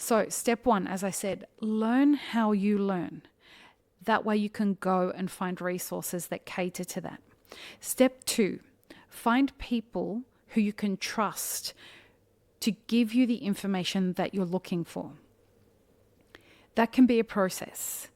So step one, as I said, learn how you learn. That way you can go and find resources that cater to that. Step two, find people who you can trust to give you the information that you're looking for. That can be a process.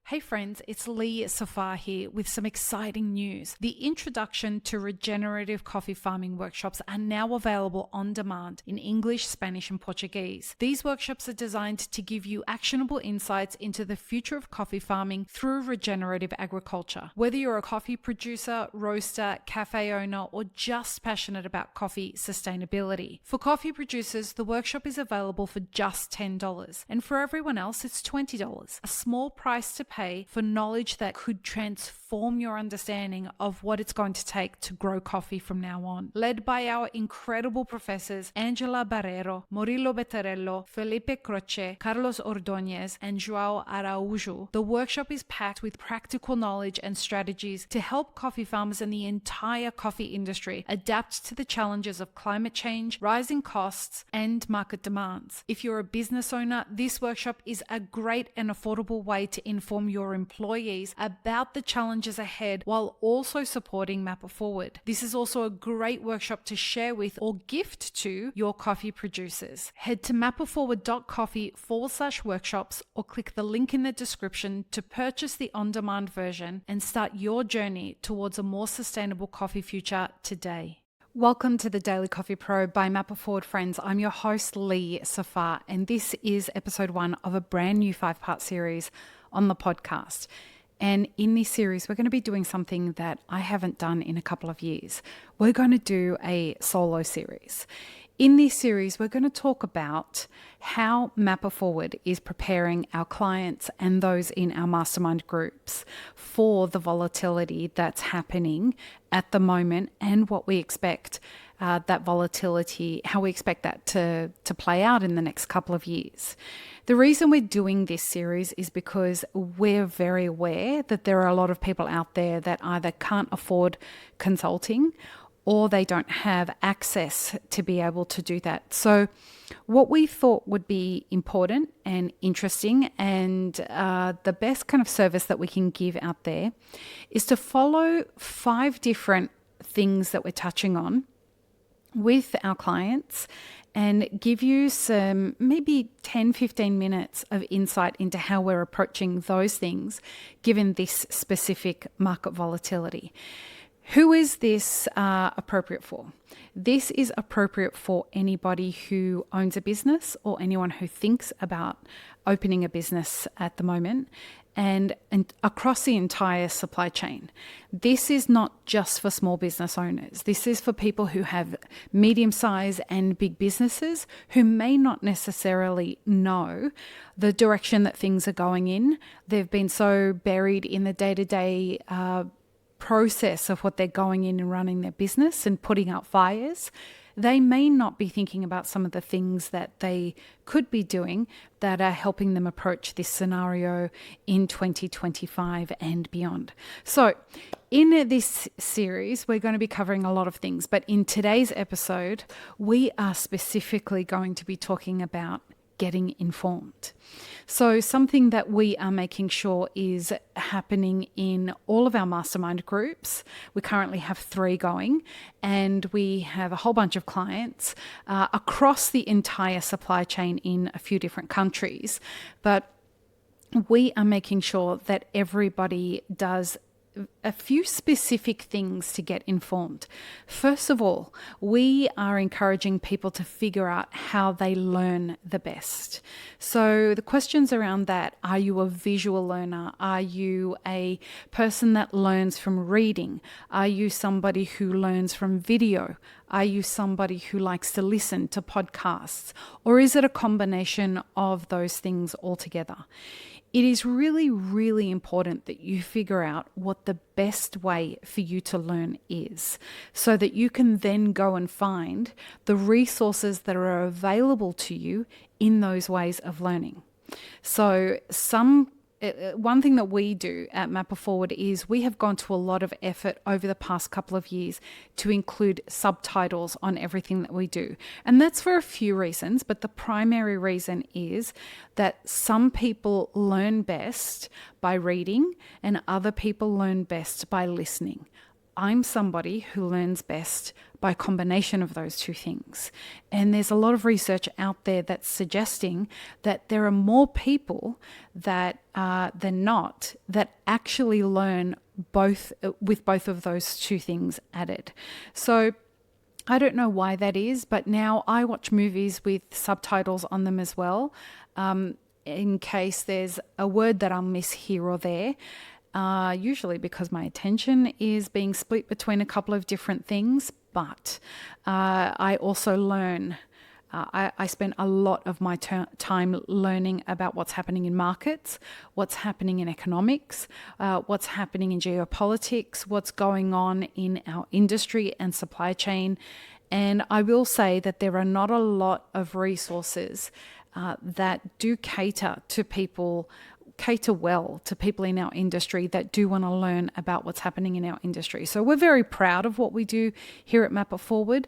Hey friends, it's Lee Safar here with some exciting news. The introduction to regenerative coffee farming workshops are now available on demand in English, Spanish, and Portuguese. These workshops are designed to give you actionable insights into the future of coffee farming through regenerative agriculture. Whether you're a coffee producer, roaster, cafe owner, or just passionate about coffee sustainability. For coffee producers, the workshop is available for just $10, and for everyone else, it's $20. A small price to pay for knowledge that could transform your understanding of what it's going to take to grow coffee from now on. Led by our incredible professors Angela Barrero, Murilo Bettarello, Felipe Croce, Carlos Ordóñez, and João Araújo, the workshop is packed with practical knowledge and strategies to help coffee farmers and the entire coffee industry adapt to the challenges of climate change, rising costs, and market demands. If you're a business owner, this workshop is a great and affordable way to inform your employees about the challenges ahead while also supporting Map It Forward. This is also a great workshop to share with or gift to your coffee producers. Head to mapitforward.coffee/workshops or click the link in the description to purchase the on-demand version and start your journey towards a more sustainable coffee future today. Welcome to the Daily Coffee Pro by Map It Forward, friends. I'm your host, Lee Safar, and this is episode 1 of a brand new 5-part series on the podcast. And in this series, we're going to be doing something that I haven't done in a couple of years. We're going to do a solo series. In this series, we're going to talk about how Map It Forward is preparing our clients and those in our mastermind groups for the volatility that's happening at the moment and what we expect that volatility, how we expect that to play out in the next couple of years. The reason we're doing this series is because we're very aware that there are a lot of people out there that either can't afford consulting or they don't have access to be able to do that. So what we thought would be important and interesting and the best kind of service that we can give out there is to follow 5 different things that we're touching on with our clients and give you some maybe 10-15 minutes of insight into how we're approaching those things given this specific market volatility. Who is this appropriate for? This is appropriate for anybody who owns a business or anyone who thinks about opening a business at the moment and across the entire supply chain. This is not just for small business owners. This is for people who have medium-sized and big businesses who may not necessarily know the direction that things are going in. They've been so buried in the day-to-day process of what they're going in and running their business and putting out fires. They may not be thinking about some of the things that they could be doing that are helping them approach this scenario in 2025 and beyond. So in this series, we're going to be covering a lot of things, but in today's episode, we are specifically going to be talking about getting informed. So something that we are making sure is happening in all of our mastermind groups. We currently have 3 going, and we have a whole bunch of clients across the entire supply chain in a few different countries. But we are making sure that everybody does a few specific things to get informed. First of all, we are encouraging people to figure out how they learn the best. So the questions around that: are you a visual learner? Are you a person that learns from reading? Are you somebody who learns from video? Are you somebody who likes to listen to podcasts? Or is it a combination of those things altogether? It is really, really important that you figure out what the best way for you to learn is, so that you can then go and find the resources that are available to you in those ways of learning. So some one thing that we do at Mapper Forward is we have gone to a lot of effort over the past couple of years to include subtitles on everything that we do. And that's for a few reasons, but the primary reason is that some people learn best by reading and other people learn best by listening. I'm somebody who learns best by a combination of those two things. And there's a lot of research out there that's suggesting that there are more people that than not that actually learn both with both of those two things added. So I don't know why that is, but now I watch movies with subtitles on them as well, in case there's a word that I'll miss here or there. Usually because my attention is being split between a couple of different things, but I also learn. I spend a lot of my time learning about what's happening in markets, what's happening in economics, what's happening in geopolitics, what's going on in our industry and supply chain. And I will say that there are not a lot of resources that do cater well to people in our industry that do want to learn about what's happening in our industry. So we're very proud of what we do here at Mapper Forward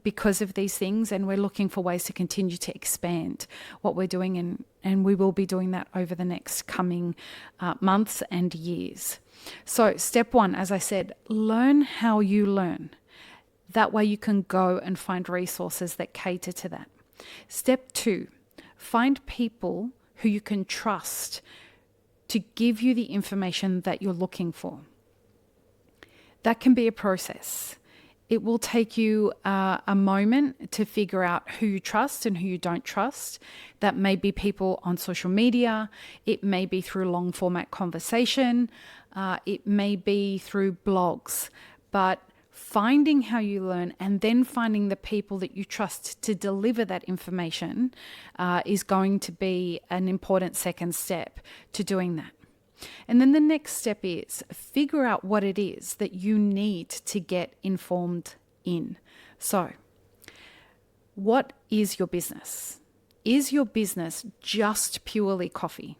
because of these things, and we're looking for ways to continue to expand what we're doing, and we will be doing that over the next coming months and years. So step one, as I said, learn how you learn. That way you can go and find resources that cater to that. Step two, find people who you can trust to give you the information that you're looking for. That can be a process. It will take you a moment to figure out who you trust and who you don't trust. That may be people on social media. It may be through long format conversation. It may be through blogs. But finding how you learn and then finding the people that you trust to deliver that information is going to be an important second step to doing that. And then the next step is figure out what it is that you need to get informed in. So, what is your business? Is your business just purely coffee?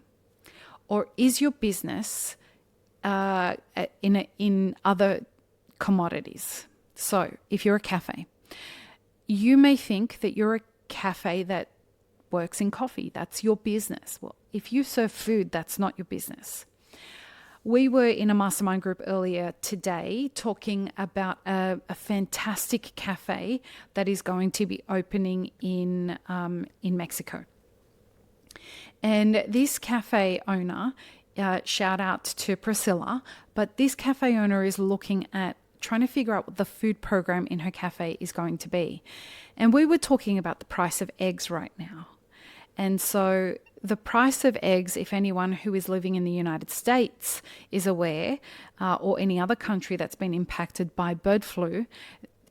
Or is your business in other commodities? So if you're a cafe, you may think that you're a cafe that works in coffee. That's your business. Well, if you serve food, that's not your business. We were in a mastermind group earlier today talking about a fantastic cafe that is going to be opening in Mexico. And this cafe owner, shout out to Priscilla, but this cafe owner is looking at trying to figure out what the food program in her cafe is going to be. And we were talking about the price of eggs right now. And so the price of eggs, if anyone who is living in the United States is aware, or any other country that's been impacted by bird flu,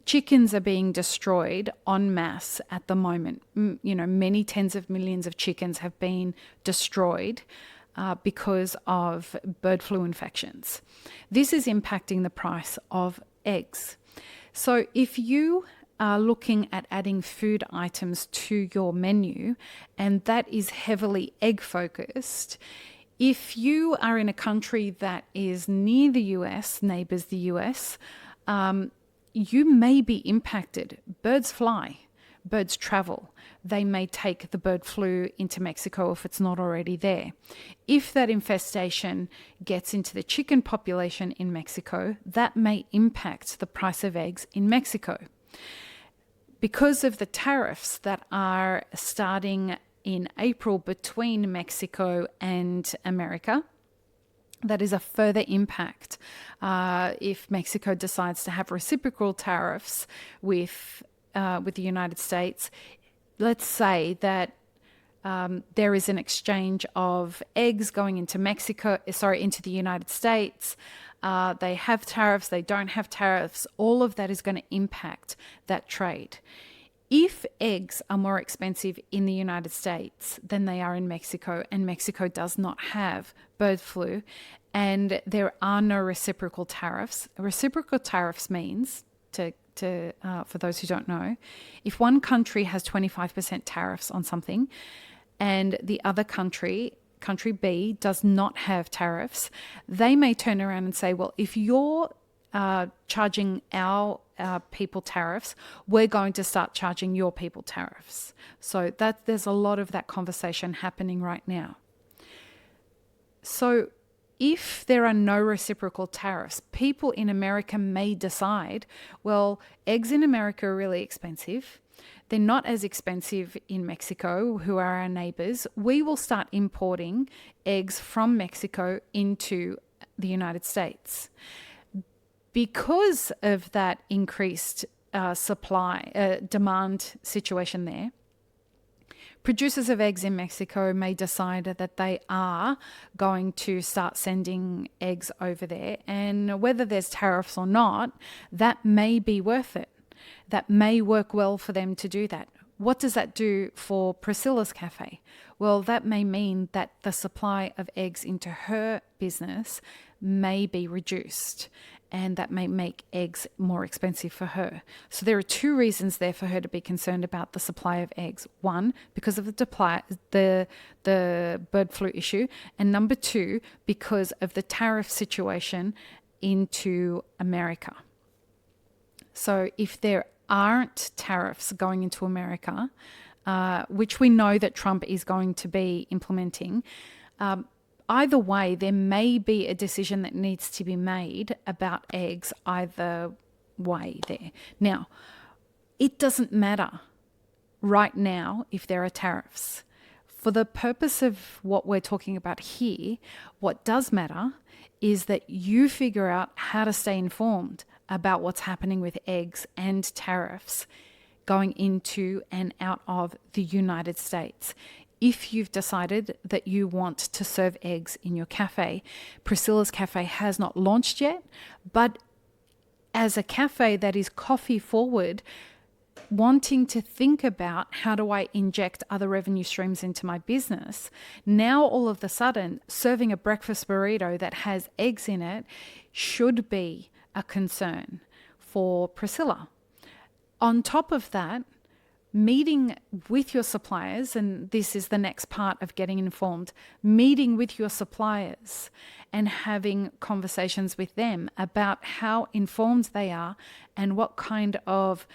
chickens are being destroyed en masse at the moment. Many tens of millions of chickens have been destroyed because of bird flu infections. This is impacting the price of eggs. So if you are looking at adding food items to your menu, and that is heavily egg focused, if you are in a country that is near the US, neighbors the US, you may be impacted. Birds fly. Birds travel. They may take the bird flu into Mexico if it's not already there. If that infestation gets into the chicken population in Mexico, that may impact the price of eggs in Mexico. Because of the tariffs that are starting in April between Mexico and America, that is a further impact if Mexico decides to have reciprocal tariffs with the United States. Let's say that there is an exchange of eggs going into into the United States. They have tariffs, they don't have tariffs. All of that is going to impact that trade. If eggs are more expensive in the United States than they are in Mexico, and Mexico does not have bird flu, and there are no reciprocal tariffs, reciprocal tariffs means, for those who don't know, if one country has 25% tariffs on something and the other country country B does not have tariffs, they may turn around and say, well, if you're charging our people tariffs, we're going to start charging your people tariffs. So there's a lot of that conversation happening right now. So if there are no reciprocal tariffs, people in America may decide, well, eggs in America are really expensive. They're not as expensive in Mexico, who are our neighbors. We will start importing eggs from Mexico into the United States. Because of that increased demand situation there, producers of eggs in Mexico may decide that they are going to start sending eggs over there. And whether there's tariffs or not, that may be worth it. That may work well for them to do that. What does that do for Priscilla's cafe? Well, that may mean that the supply of eggs into her business may be reduced, and that may make eggs more expensive for her. So there are two reasons there for her to be concerned about the supply of eggs. One, because of the bird flu issue, and number two, because of the tariff situation into America. So if there aren't tariffs going into America, which we know that Trump is going to be implementing, either way, there may be a decision that needs to be made about eggs either way there. Now, it doesn't matter right now if there are tariffs. For the purpose of what we're talking about here, what does matter is that you figure out how to stay informed about what's happening with eggs and tariffs going into and out of the United States. If you've decided that you want to serve eggs in your cafe, Priscilla's Cafe has not launched yet, but as a cafe that is coffee forward, wanting to think about how do I inject other revenue streams into my business, now all of a sudden serving a breakfast burrito that has eggs in it should be a concern for Priscilla. On top of that, meeting with your suppliers, and this is the next part of getting informed, meeting with your suppliers and having conversations with them about how informed they are and what kind of,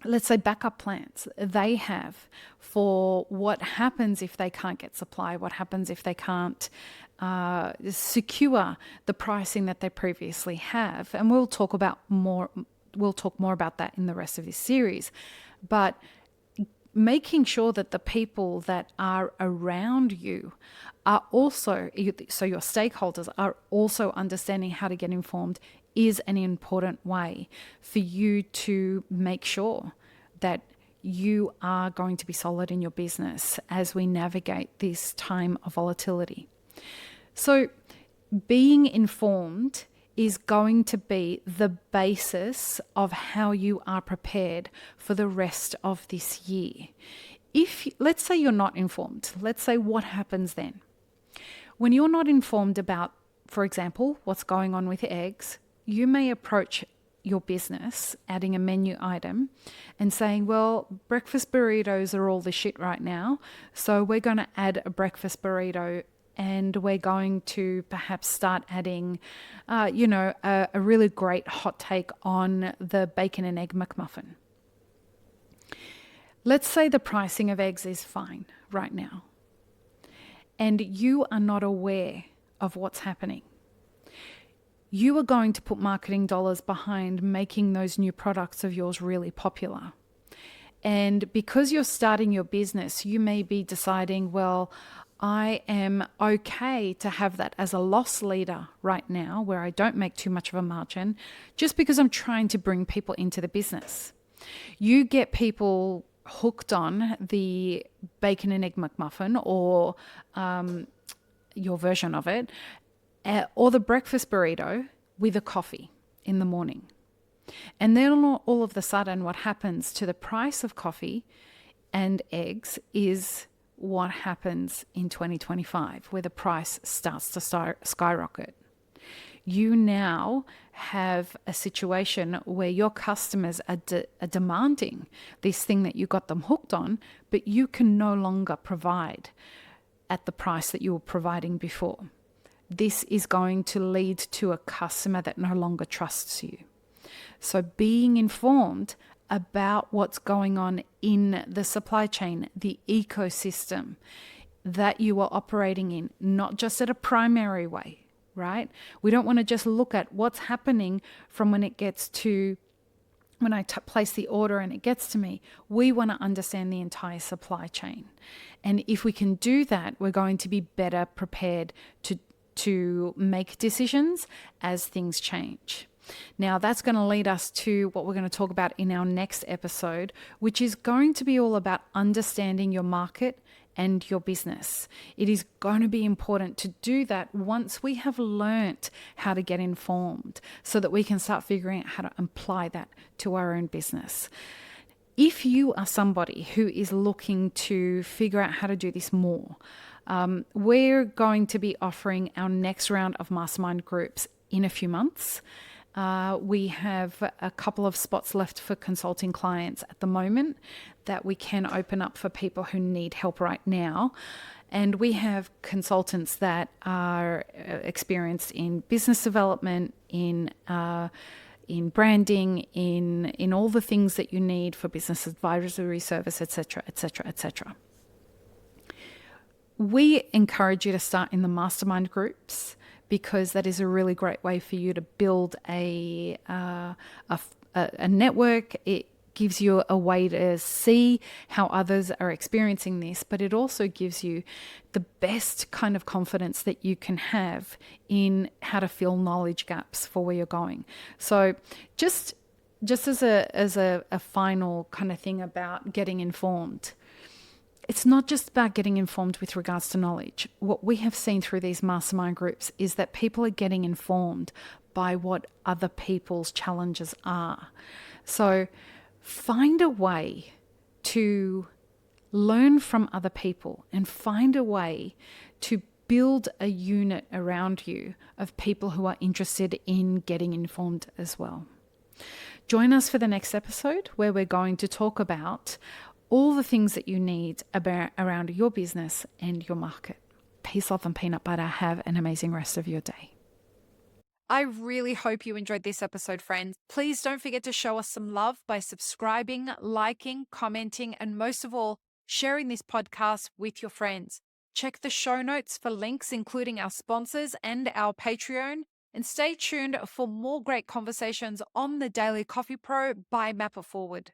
let's say, backup plans they have for what happens if they can't get supply, what happens if they can't secure the pricing that they previously have. And we'll talk more about that in the rest of this series. But making sure that the people that are around you are also, so your stakeholders are also understanding how to get informed, is an important way for you to make sure that you are going to be solid in your business as we navigate this time of volatility. So being informed is going to be the basis of how you are prepared for the rest of this year. If, let's say you're not informed, let's say what happens then? When you're not informed about, for example, what's going on with eggs, you may approach your business adding a menu item and saying, well, breakfast burritos are all the shit right now, so we're going to add a breakfast burrito, and we're going to perhaps start adding, a really great hot take on the bacon and egg McMuffin. Let's say the pricing of eggs is fine right now, and you are not aware of what's happening. You are going to put marketing dollars behind making those new products of yours really popular. And because you're starting your business, you may be deciding, well, I am okay to have that as a loss leader right now where I don't make too much of a margin just because I'm trying to bring people into the business. You get people hooked on the bacon and egg McMuffin or your version of it, or the breakfast burrito with a coffee in the morning. And then all of a sudden what happens to the price of coffee and eggs is what happens in 2025, where the price starts to skyrocket. You now have a situation where your customers are demanding this thing that you got them hooked on, but you can no longer provide at the price that you were providing before. This is going to lead to a customer that no longer trusts you. So being informed about what's going on in the supply chain, the ecosystem that you are operating in, not just at a primary way, right? We don't want to just look at what's happening from when I place the order and it gets to me. We want to understand the entire supply chain. And if we can do that, we're going to be better prepared to make decisions as things change. Now, that's going to lead us to what we're going to talk about in our next episode, which is going to be all about understanding your market and your business. It is going to be important to do that once we have learnt how to get informed so that we can start figuring out how to apply that to our own business. If you are somebody who is looking to figure out how to do this more, we're going to be offering our next round of Mastermind Groups in a few months. We have a couple of spots left for consulting clients at the moment that we can open up for people who need help right now. And we have consultants that are experienced in business development, in branding, in all the things that you need for business advisory service, etc., etc., etc. We encourage you to start in the Mastermind Groups, because that is a really great way for you to build a network. It gives you a way to see how others are experiencing this, but it also gives you the best kind of confidence that you can have in how to fill knowledge gaps for where you're going. So just as a final kind of thing about getting informed, it's not just about getting informed with regards to knowledge. What we have seen through these mastermind groups is that people are getting informed by what other people's challenges are. So find a way to learn from other people and find a way to build a unit around you of people who are interested in getting informed as well. Join us for the next episode where we're going to talk about all the things that you need around your business and your market. Peace, love, and peanut butter. Have an amazing rest of your day. I really hope you enjoyed this episode, friends. Please don't forget to show us some love by subscribing, liking, commenting, and most of all, sharing this podcast with your friends. Check the show notes for links, including our sponsors and our Patreon. And stay tuned for more great conversations on the Daily Coffee Pro by Map It Forward.